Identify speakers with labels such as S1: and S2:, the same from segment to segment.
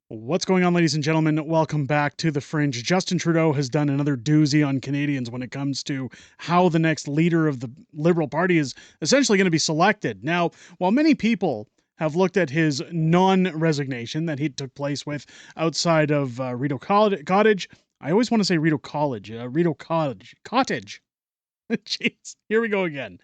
S1: What's going on, ladies and gentlemen? Welcome back to The Fringe. Justin Trudeau has done another doozy on Canadians when it comes to how the next leader of the Liberal Party is essentially going to be selected. Now, while many people have looked at his non-resignation that he took place with outside of Rideau Cottage, I always want to say Rideau College, Rideau Cottage. Jeez, here we go again.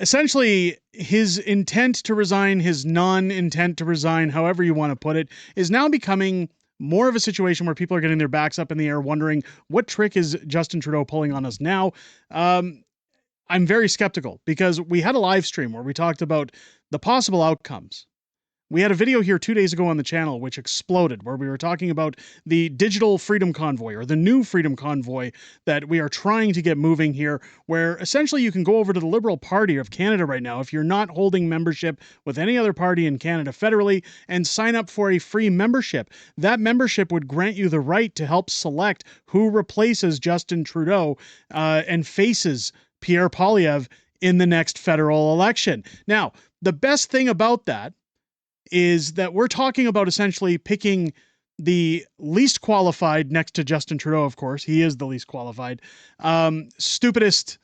S1: Essentially, his intent to resign, his non-intent to resign, however you want to put it, is now becoming more of a situation where people are getting their backs up in the air wondering, what trick is Justin Trudeau pulling on us now? I'm very skeptical because we had a live stream where we talked about the possible outcomes. We had a video here 2 days ago on the channel which exploded, where we were talking about the digital freedom convoy, or the new freedom convoy that we are trying to get moving here, where essentially you can go over to the Liberal Party of Canada right now if you're not holding membership with any other party in Canada federally, and sign up for a free membership. That membership would grant you the right to help select who replaces Justin Trudeau and faces Pierre Poilievre in the next federal election. Now, the best thing about that is that we're talking about essentially picking the least qualified next to Justin Trudeau, of course. He is the least qualified, stupidest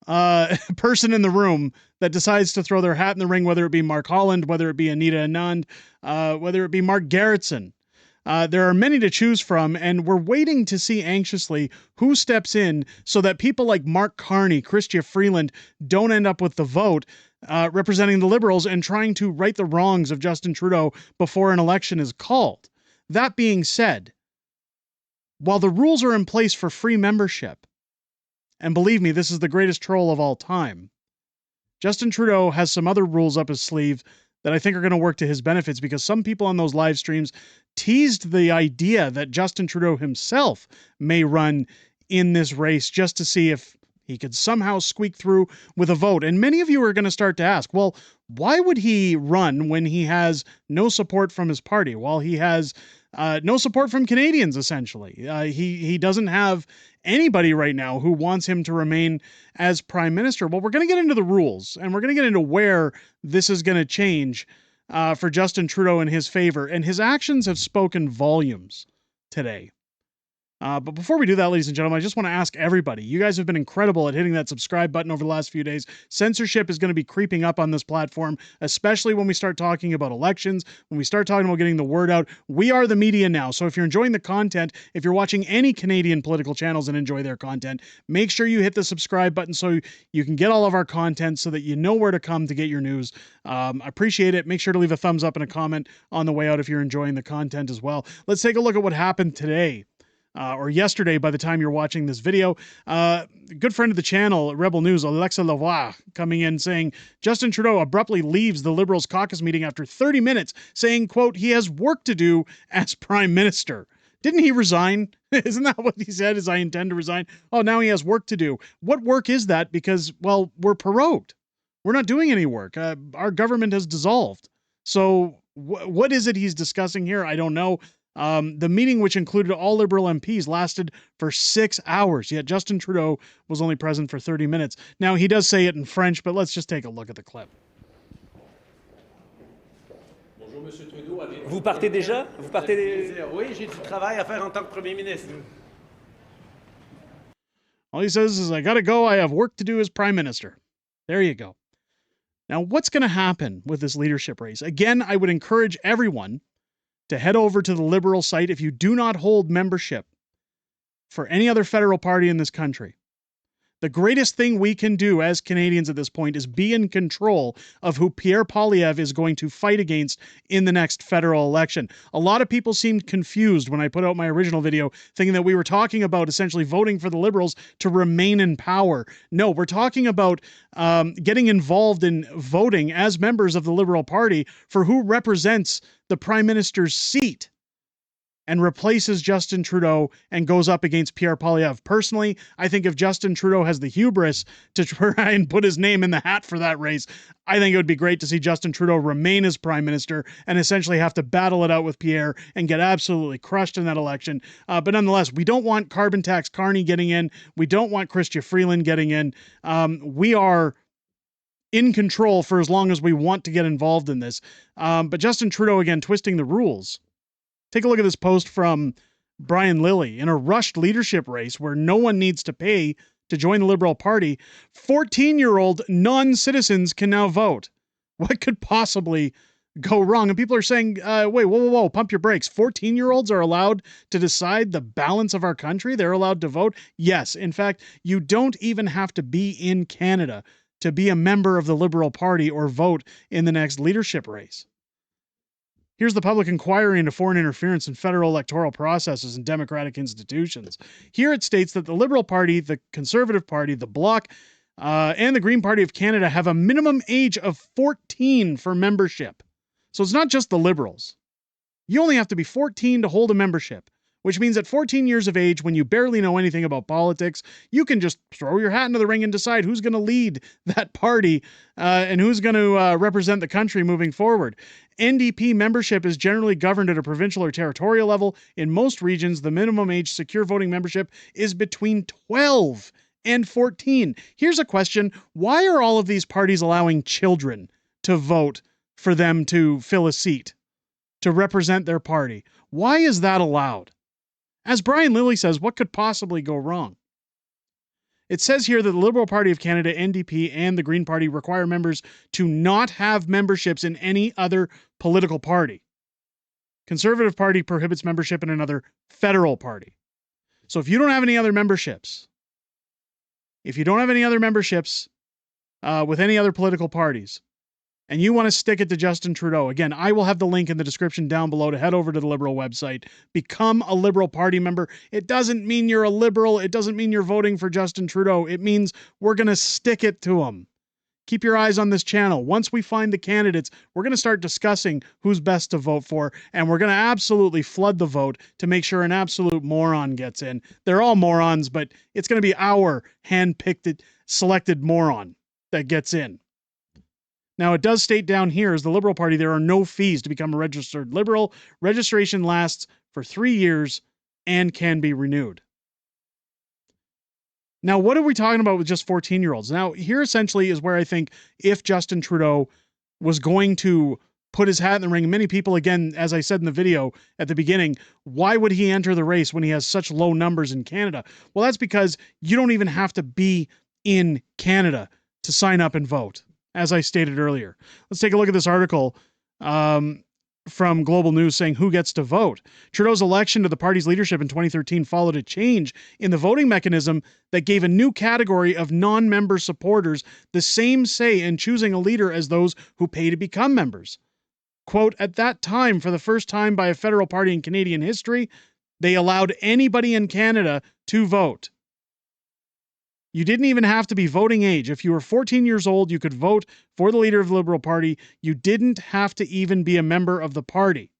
S1: person in the room that decides to throw their hat in the ring, whether it be Mark Holland, whether it be Anita Anand, whether it be Mark Garrettson. There are many to choose from, and we're waiting to see anxiously who steps in so that people like Mark Carney, Crystia Freeland don't end up with the vote, representing the Liberals and trying to right the wrongs of Justin Trudeau before an election is called. That being said, while the rules are in place for free membership, and believe me, this is the greatest troll of all time, Justin Trudeau has some other rules up his sleeve that I think are going to work to his benefits, because some people on those live streams teased the idea that Justin Trudeau himself may run in this race just to see if he could somehow squeak through with a vote. And many of you are going to start to ask, well, why would he run when he has no support from his party? While he has no support from Canadians, essentially. He doesn't have anybody right now who wants him to remain as prime minister. Well, we're going to get into the rules, and we're going to get into where this is going to change for Justin Trudeau in his favor. And his actions have spoken volumes today. But before we do that, ladies and gentlemen, I just want to ask everybody, you guys have been incredible at hitting that subscribe button over the last few days. Censorship is going to be creeping up on this platform, especially when we start talking about elections, when we start talking about getting the word out. We are the media now. So if you're enjoying the content, if you're watching any Canadian political channels and enjoy their content, make sure you hit the subscribe button so you can get all of our content so that you know where to come to get your news. I appreciate it. Make sure to leave a thumbs up and a comment on the way out if you're enjoying the content as well. Let's take a look at what happened today. Or yesterday by the time you're watching this video. Good friend of the channel, Rebel News, Alexa Lavoie, coming in saying, Justin Trudeau abruptly leaves the Liberals caucus meeting after 30 minutes, saying, quote, he has work to do as prime minister. Didn't he resign? Isn't that what he said, is I intend to resign? Oh, now he has work to do. What work is that? Because, well, we're prorogued. We're not doing any work. Our government has dissolved. So what is it he's discussing here? I don't know. The meeting, which included all Liberal MPs, lasted for 6 hours, yet Justin Trudeau was only present for 30 minutes. Now, he does say it in French, but let's just take a look at the clip.
S2: Bonjour, Monsieur Trudeau.
S3: Vous partez déjà? Vous partez?
S2: Oui, j'ai du travail à faire en tant que Premier ministre.
S1: All he says is, I gotta go, I have work to do as Prime Minister. There you go. Now, what's going to happen with this leadership race? Again, I would encourage everyone to head over to the Liberal site if you do not hold membership for any other federal party in this country. The greatest thing we can do as Canadians at this point is be in control of who Pierre Poilievre is going to fight against in the next federal election. A lot of people seemed confused when I put out my original video, thinking that we were talking about essentially voting for the Liberals to remain in power. No, we're talking about getting involved in voting as members of the Liberal Party for who represents the Prime Minister's seat and replaces Justin Trudeau and goes up against Pierre Poilievre. Personally, I think if Justin Trudeau has the hubris to try and put his name in the hat for that race, I think it would be great to see Justin Trudeau remain as Prime Minister and essentially have to battle it out with Pierre and get absolutely crushed in that election. But nonetheless, we don't want carbon tax Carney getting in. We don't want Chrystia Freeland getting in. We are in control for as long as we want to get involved in this. But Justin Trudeau, again, twisting the rules. Take a look at this post from Brian Lilly. In a rushed leadership race where no one needs to pay to join the Liberal Party, 14-year-old non-citizens can now vote. What could possibly go wrong? And people are saying, wait, whoa, pump your brakes. 14-year-olds are allowed to decide the balance of our country? They're allowed to vote? Yes. In fact, you don't even have to be in Canada to be a member of the Liberal Party or vote in the next leadership race. Here's the public inquiry into foreign interference in federal electoral processes and democratic institutions. Here it states that the Liberal Party, the Conservative Party, the Bloc, and the Green Party of Canada have a minimum age of 14 for membership. So it's not just the Liberals. You only have to be 14 to hold a membership, which means at 14 years of age, when you barely know anything about politics, you can just throw your hat into the ring and decide who's going to lead that party and who's going to represent the country moving forward. NDP membership is generally governed at a provincial or territorial level. In most regions, the minimum age secure voting membership is between 12 and 14. Here's a question. Why are all of these parties allowing children to vote for them to fill a seat, to represent their party? Why is that allowed? As Brian Lilly says, what could possibly go wrong? It says here that the Liberal Party of Canada, NDP, and the Green Party require members to not have memberships in any other political party. Conservative Party prohibits membership in another federal party. So if you don't have any other memberships, with any other political parties, and you want to stick it to Justin Trudeau, again, I will have the link in the description down below to head over to the Liberal website. Become a Liberal Party member. It doesn't mean you're a Liberal. It doesn't mean you're voting for Justin Trudeau. It means we're going to stick it to him. Keep your eyes on this channel. Once we find the candidates, we're going to start discussing who's best to vote for, and we're going to absolutely flood the vote to make sure an absolute moron gets in. They're all morons, but it's going to be our hand-picked, selected moron that gets in. Now, it does state down here, as the Liberal Party, there are no fees to become a registered Liberal. Registration lasts for 3 years and can be renewed. Now, what are we talking about with just 14-year-olds? Now, here essentially is where I think if Justin Trudeau was going to put his hat in the ring, many people, again, as I said in the video at the beginning, why would he enter the race when he has such low numbers in Canada? Well, that's because you don't even have to be in Canada to sign up and vote, as I stated earlier. Let's take a look at this article from Global News saying who gets to vote. Trudeau's election to the party's leadership in 2013 followed a change in the voting mechanism that gave a new category of non-member supporters the same say in choosing a leader as those who pay to become members. Quote, at that time, for the first time by a federal party in Canadian history, they allowed anybody in Canada to vote. You didn't even have to be voting age. If you were 14 years old, you could vote for the leader of the Liberal Party. You didn't have to even be a member of the party.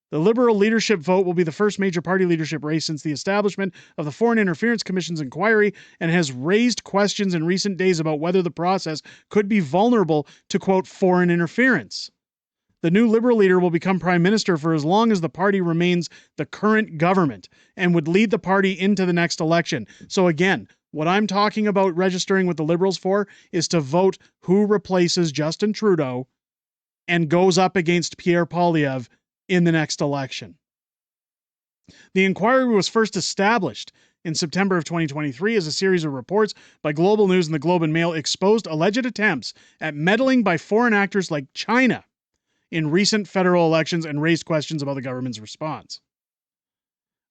S1: The Liberal leadership vote will be the first major party leadership race since the establishment of the Foreign Interference Commission's inquiry and has raised questions in recent days about whether the process could be vulnerable to, quote, foreign interference. The new Liberal leader will become Prime Minister for as long as the party remains the current government and would lead the party into the next election. So again, what I'm talking about registering with the Liberals for is to vote who replaces Justin Trudeau and goes up against Pierre Poilievre in the next election. The inquiry was first established in September of 2023 as a series of reports by Global News and the Globe and Mail exposed alleged attempts at meddling by foreign actors like China in recent federal elections and raised questions about the government's response.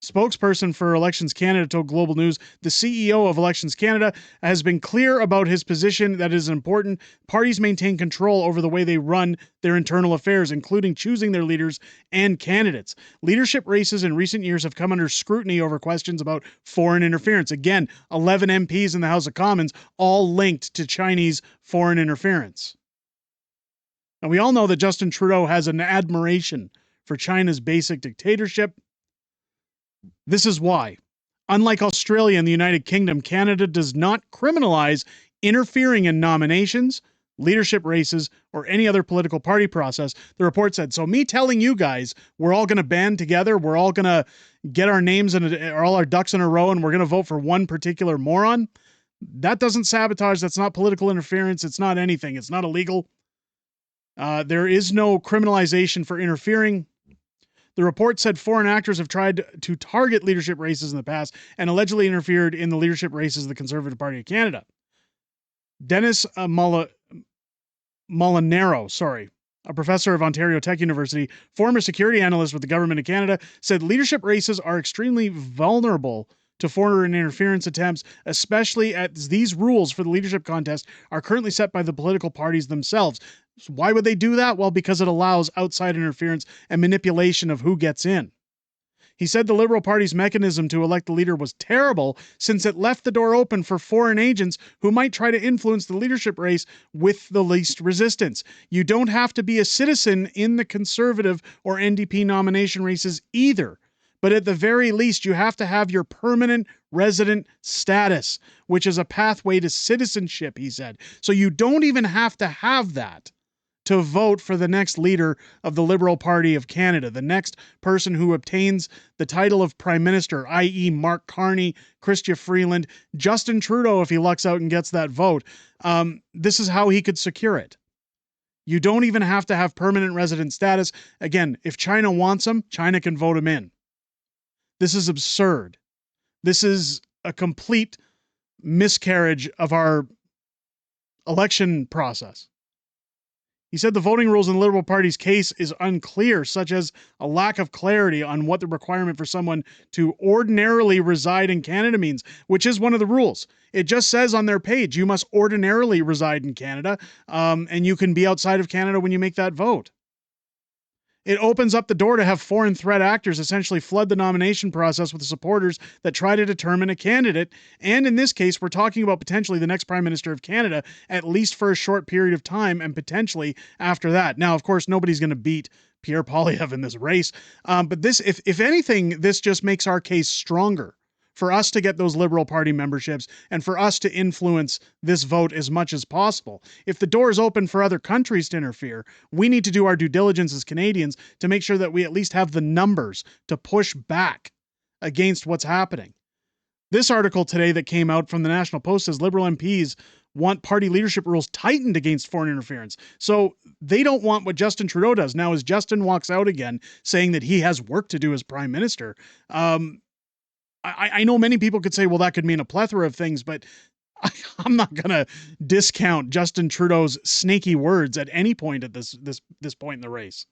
S1: Spokesperson for Elections Canada told Global News the CEO of Elections Canada has been clear about his position that it is important parties maintain control over the way they run their internal affairs, including choosing their leaders and candidates. Leadership races in recent years have come under scrutiny over questions about foreign interference. Again, 11 MPs in the House of Commons, all linked to Chinese foreign interference. And we all know that Justin Trudeau has an admiration for China's basic dictatorship. This is why, unlike Australia and the United Kingdom, Canada does not criminalize interfering in nominations, leadership races, or any other political party process, the report said. So me telling you guys we're all going to band together, we're all going to get our names and all our ducks in a row, and we're going to vote for one particular moron, That doesn't sabotage. That's not political interference. It's not anything. It's not illegal. There is no criminalization for interfering. The report said foreign actors have tried to target leadership races in the past and allegedly interfered in the leadership races of the Conservative Party of Canada. Dennis Molinaro, a professor of Ontario Tech University, former security analyst with the Government of Canada, said leadership races are extremely vulnerable to foreign interference attempts, especially as these rules for the leadership contest are currently set by the political parties themselves. So why would they do that? Well, because it allows outside interference and manipulation of who gets in. He said the Liberal Party's mechanism to elect the leader was terrible since it left the door open for foreign agents who might try to influence the leadership race with the least resistance. You don't have to be a citizen in the Conservative or NDP nomination races either. But at the very least, you have to have your permanent resident status, which is a pathway to citizenship, he said. So you don't even have to have that to vote for the next leader of the Liberal Party of Canada, the next person who obtains the title of Prime Minister, i.e. Mark Carney, Chrystia Freeland, Justin Trudeau, if he lucks out and gets that vote. This is how he could secure it. You don't even have to have permanent resident status. Again, if China wants him, China can vote him in. This is absurd. This is a complete miscarriage of our election process. He said the voting rules in the Liberal Party's case is unclear, such as a lack of clarity on what the requirement for someone to ordinarily reside in Canada means, which is one of the rules. It just says on their page, you must ordinarily reside in Canada, and you can be outside of Canada when you make that vote. It opens up the door to have foreign threat actors essentially flood the nomination process with the supporters that try to determine a candidate. And in this case, we're talking about potentially the next Prime Minister of Canada, at least for a short period of time, and potentially after that. Now, of course, nobody's going to beat Pierre Poilievre in this race. But this, if anything, this just makes our case stronger for us to get those Liberal Party memberships and for us to influence this vote as much as possible. If the door is open for other countries to interfere, we need to do our due diligence as Canadians to make sure that we at least have the numbers to push back against what's happening. This article today that came out from the National Post says Liberal MPs want party leadership rules tightened against foreign interference. So they don't want what Justin Trudeau does. Now, as Justin walks out again saying that he has work to do as Prime Minister, I know many people could say, well, that could mean a plethora of things, but I'm not going to discount Justin Trudeau's snaky words at any point at this point in the race.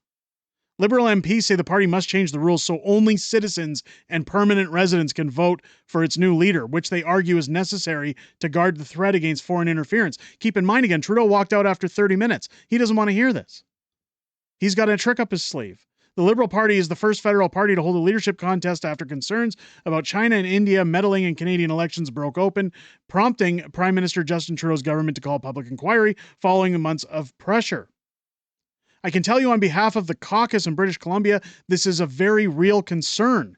S1: Liberal MPs say the party must change the rules so only citizens and permanent residents can vote for its new leader, which they argue is necessary to guard the threat against foreign interference. Keep in mind, again, Trudeau walked out after 30 minutes. He doesn't want to hear this. He's got a trick up his sleeve. The Liberal Party is the first federal party to hold a leadership contest after concerns about China and India meddling in Canadian elections broke open, prompting Prime Minister Justin Trudeau's government to call public inquiry following months of pressure. I can tell you on behalf of the Caucus in British Columbia, this is a very real concern,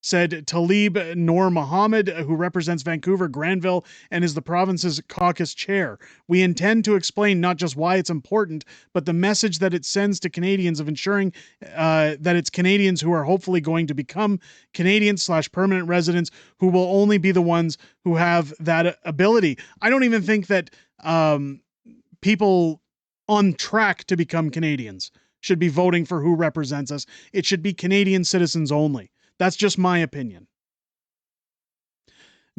S1: said Talib Noor Mohammed, who represents Vancouver, Granville, and is the province's caucus chair. We intend to explain not just why it's important, but the message that it sends to Canadians of ensuring that it's Canadians who are hopefully going to become Canadians/permanent residents who will only be the ones who have that ability. I don't even think that people on track to become Canadians should be voting for who represents us. It should be Canadian citizens only. That's just my opinion.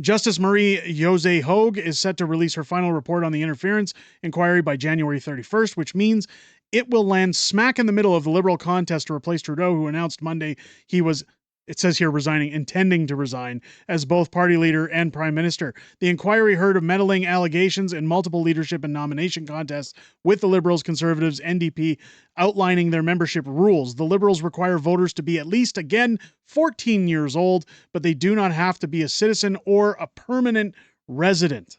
S1: Justice Marie-Josée Hogue is set to release her final report on the interference inquiry by January 31st, which means it will land smack in the middle of the Liberal contest to replace Trudeau, who announced Monday he was, it says here, intending to resign as both party leader and Prime Minister. The inquiry heard of meddling allegations in multiple leadership and nomination contests with the Liberals, Conservatives, NDP, outlining their membership rules. The Liberals require voters to be at least, again, 14 years old, but they do not have to be a citizen or a permanent resident.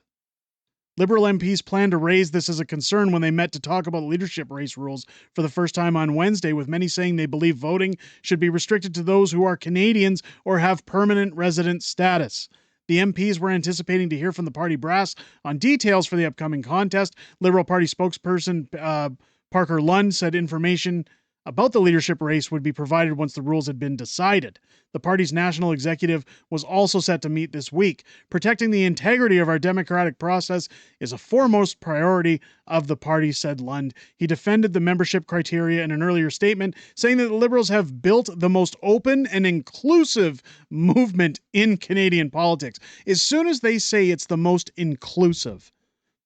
S1: Liberal MPs plan to raise this as a concern when they met to talk about leadership race rules for the first time on Wednesday, with many saying they believe voting should be restricted to those who are Canadians or have permanent resident status. The MPs were anticipating to hear from the party brass on details for the upcoming contest. Liberal Party spokesperson Parker Lund said information about the leadership race would be provided once the rules had been decided. The party's national executive was also set to meet this week. Protecting the integrity of our democratic process is a foremost priority of the party, said Lund. He defended the membership criteria in an earlier statement, saying that the Liberals have built the most open and inclusive movement in Canadian politics. As soon as they say it's the most inclusive,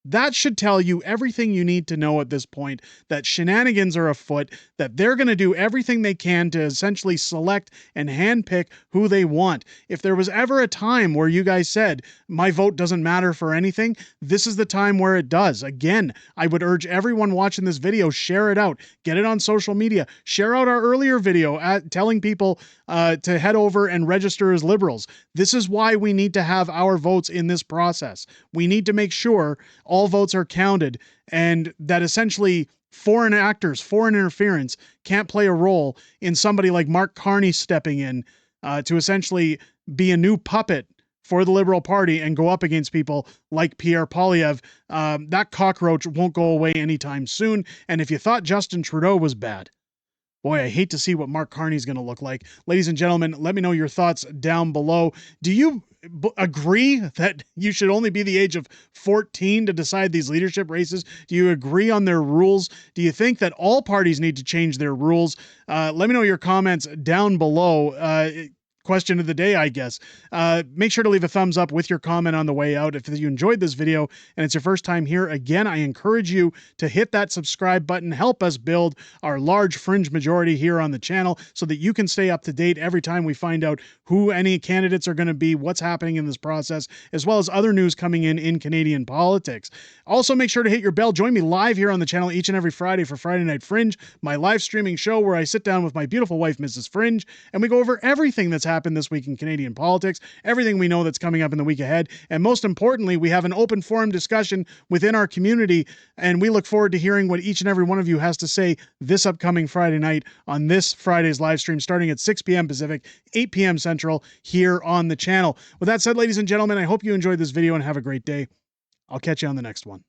S1: that should tell you everything you need to know at this point, that shenanigans are afoot, that they're going to do everything they can to essentially select and handpick who they want. If there was ever a time where you guys said, my vote doesn't matter for anything, this is the time where it does. Again, I would urge everyone watching this video, share it out, get it on social media, share out our earlier video telling people to head over and register as Liberals. This is why we need to have our votes in this process. We need to make sure all votes are counted, and that essentially foreign actors, foreign interference can't play a role in somebody like Mark Carney stepping in to essentially be a new puppet for the Liberal Party and go up against people like Pierre Poilievre. That cockroach won't go away anytime soon. And if you thought Justin Trudeau was bad, boy, I hate to see what Mark Carney's going to look like. Ladies and gentlemen, let me know your thoughts down below. Do you agree that you should only be the age of 14 to decide these leadership races? Do you agree on their rules? Do you think that all parties need to change their rules? Let me know your comments down below. Question of the day, I guess. Make sure to leave a thumbs up with your comment on the way out. If you enjoyed this video and it's your first time here, again, I encourage you to hit that subscribe button. Help us build our large Fringe majority here on the channel so that you can stay up to date every time we find out who any candidates are going to be, what's happening in this process, as well as other news coming in Canadian politics. Also, make sure to hit your bell. Join me live here on the channel each and every Friday for Friday Night Fringe, my live streaming show where I sit down with my beautiful wife, Mrs. Fringe, and we go over everything that's happened this week in Canadian politics, everything we know that's coming up in the week ahead, and most importantly, we have an open forum discussion within our community, and we look forward to hearing what each and every one of you has to say this upcoming Friday night on this Friday's live stream starting at 6 p.m. Pacific, 8 p.m. Central here on the channel. With that said, ladies and gentlemen, I hope you enjoyed this video and have a great day. I'll catch you on the next one.